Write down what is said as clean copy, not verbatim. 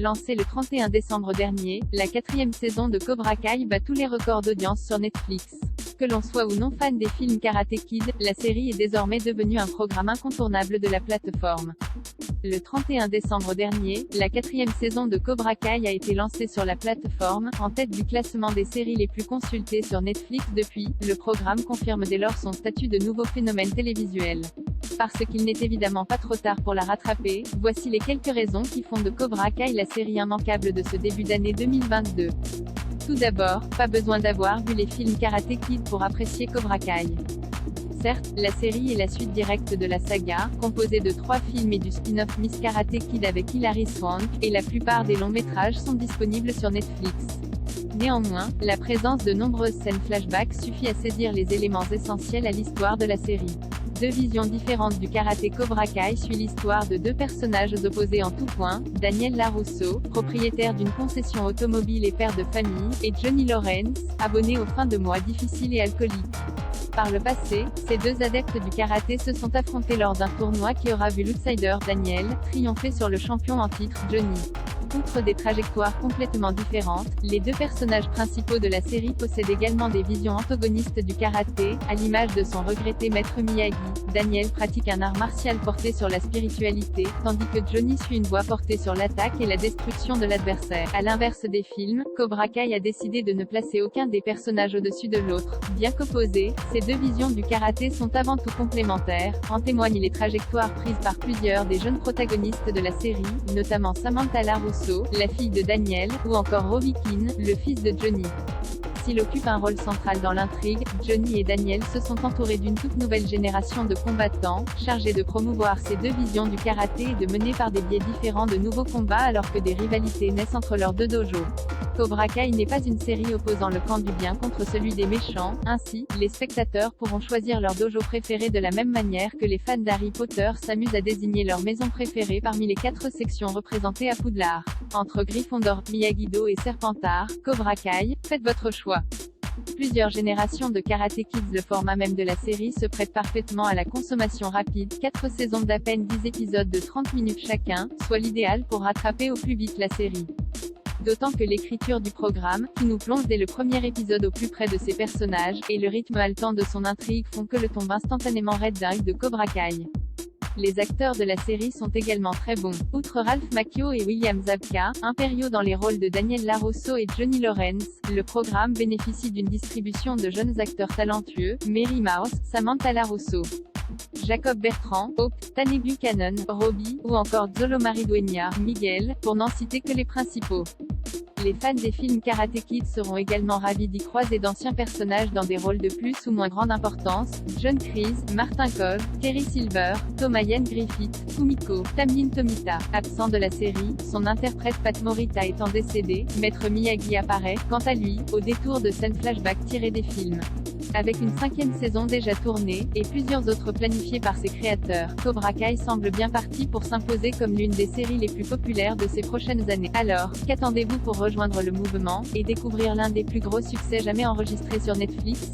Lancée le 31 décembre dernier, la 4e saison de Cobra Kai bat tous les records d'audience sur Netflix. Que l'on soit ou non fan des films Karate Kid, la série est désormais devenue un programme incontournable de la plateforme. Le 31 décembre dernier, la 4e saison de Cobra Kai a été lancée sur la plateforme, en tête du classement des séries les plus consultées sur Netflix depuis. Le programme confirme dès lors son statut de nouveau phénomène télévisuel. Parce qu'il n'est évidemment pas trop tard pour la rattraper, voici les quelques raisons qui font de Cobra Kai la série immanquable de ce début d'année 2022. Tout d'abord, pas besoin d'avoir vu les films Karate Kid pour apprécier Cobra Kai. Certes, la série est la suite directe de la saga, composée de 3 films et du spin-off Miss Karate Kid avec Hilary Swank, et la plupart des longs métrages sont disponibles sur Netflix. Néanmoins, la présence de nombreuses scènes flashback suffit à saisir les éléments essentiels à l'histoire de la série. Deux visions différentes du karaté. Cobra Kai suit l'histoire de deux personnages opposés en tout point, Daniel LaRusso, propriétaire d'une concession automobile et père de famille, et Johnny Lawrence, abonné aux fins de mois difficiles et alcooliques. Par le passé, ces deux adeptes du karaté se sont affrontés lors d'un tournoi qui aura vu l'outsider Daniel triompher sur le champion en titre, Johnny. Outre des trajectoires complètement différentes, les deux personnages principaux de la série possèdent également des visions antagonistes du karaté, à l'image de son regretté maître Miyagi. Daniel pratique un art martial porté sur la spiritualité, tandis que Johnny suit une voie portée sur l'attaque et la destruction de l'adversaire. À l'inverse des films, Cobra Kai a décidé de ne placer aucun des personnages au-dessus de l'autre. Bien qu'opposées, ces deux visions du karaté sont avant tout complémentaires, en témoignent les trajectoires prises par plusieurs des jeunes protagonistes de la série, notamment Samantha LaRusso, la fille de Daniel, ou encore Robbie Keane, le fils de Johnny. S'il occupe un rôle central dans l'intrigue, Johnny et Daniel se sont entourés d'une toute nouvelle génération de combattants, chargés de promouvoir ces deux visions du karaté et de mener par des biais différents de nouveaux combats alors que des rivalités naissent entre leurs deux dojos. Cobra Kai n'est pas une série opposant le camp du bien contre celui des méchants, ainsi, les spectateurs pourront choisir leur dojo préféré de la même manière que les fans d'Harry Potter s'amusent à désigner leur maison préférée parmi les 4 sections représentées à Poudlard. Entre Gryffondor, Miyagi-Do et Serpentard, Cobra Kai, faites votre choix. Plusieurs générations de Karate Kids. Le format même de la série se prête parfaitement à la consommation rapide, 4 saisons d'à peine 10 épisodes de 30 minutes chacun, soit l'idéal pour rattraper au plus vite la série. D'autant que l'écriture du programme, qui nous plonge dès le premier épisode au plus près de ses personnages, et le rythme haletant de son intrigue font que le tombe instantanément red dingue de Cobra Kai. Les acteurs de la série sont également très bons. Outre Ralph Macchio et William Zabka, impériaux dans les rôles de Daniel LaRusso et Johnny Lawrence, le programme bénéficie d'une distribution de jeunes acteurs talentueux, Mary Mouse, Samantha LaRusso, Jacob Bertrand, Hope, Tane Buchanan, Robbie, ou encore Xolo Maridueña, Miguel, pour n'en citer que les principaux. Les fans des films Karate Kid seront également ravis d'y croiser d'anciens personnages dans des rôles de plus ou moins grande importance, John Kreese, Martin Kove, Terry Silver, Thomayan Griffith, Kumiko, Tamlin Tomita. Absent de la série, son interprète Pat Morita étant décédé, Maître Miyagi apparaît, quant à lui, au détour de scènes flashback tirées des films. Avec une 5e saison déjà tournée, et plusieurs autres planifiées par ses créateurs, Cobra Kai semble bien parti pour s'imposer comme l'une des séries les plus populaires de ces prochaines années. Alors, qu'attendez-vous pour rejoindre le mouvement, et découvrir l'un des plus gros succès jamais enregistrés sur Netflix ?